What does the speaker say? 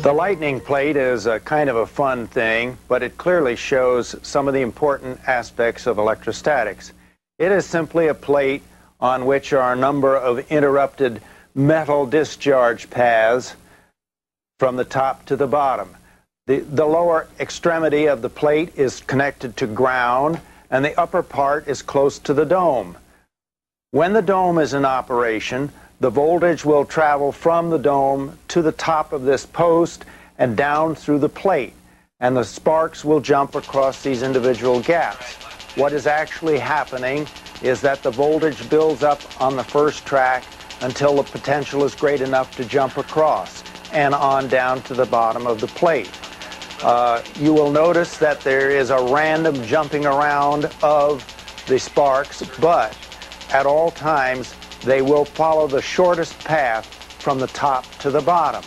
The lightning plate is a kind of a fun thing, but it clearly shows some of the important aspects of electrostatics. It is simply a plate on which are a number of interrupted metal discharge paths from the top to the bottom. The lower extremity of the plate is connected to ground, and the upper part is close to the dome. When the dome is in operation, the voltage will travel from the dome to the top of this post and down through the plate, and the sparks will jump across these individual gaps. What is actually happening is that the voltage builds up on the first track until the potential is great enough to jump across and on down to the bottom of the plate. You will notice that there is a random jumping around of the sparks, but at all times they will follow the shortest path from the top to the bottom.